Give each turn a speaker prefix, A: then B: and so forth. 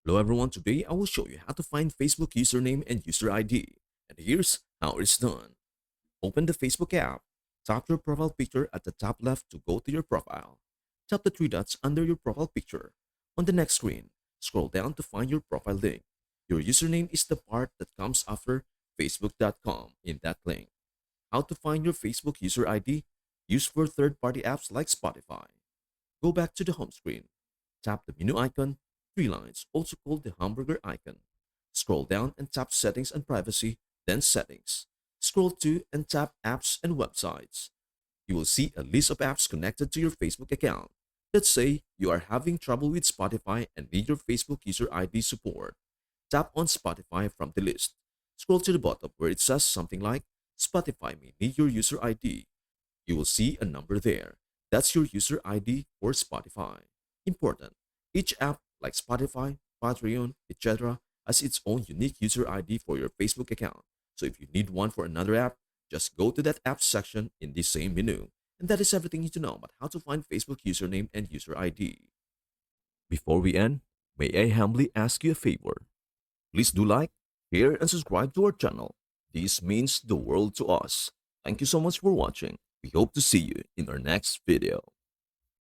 A: Hello everyone, today I will show you how to find Facebook username and user ID. And here's how it's done. Open the Facebook app. Tap your profile picture at the top left to go to your profile. Tap the three dots under your profile picture. On the next screen, scroll down to find your profile link. Your username is the part that comes after facebook.com in that link. How to find your Facebook user ID? Use for third-party apps like Spotify. Go back to the home screen. Tap the menu icon, three lines, also called the hamburger icon. Scroll down and tap Settings and Privacy, then Settings. Scroll to and tap Apps and Websites. You will see a list of apps connected to your Facebook account. Let's say you are having trouble with Spotify and need your Facebook user ID support. Tap on Spotify from the list. Scroll to the bottom where it says something like Spotify may need your user ID. You will see a number there. That's your user ID for Spotify. Important. Each app, like Spotify, Patreon, etc., has its own unique user ID for your Facebook account. So if you need one for another app, just go to that app section in the same menu. And that is everything you need to know about how to find Facebook username and user ID. Before we end, may I humbly ask you a favor? Please do like, share, and subscribe to our channel. This means the world to us. Thank you so much for watching. We hope to see you in our next video.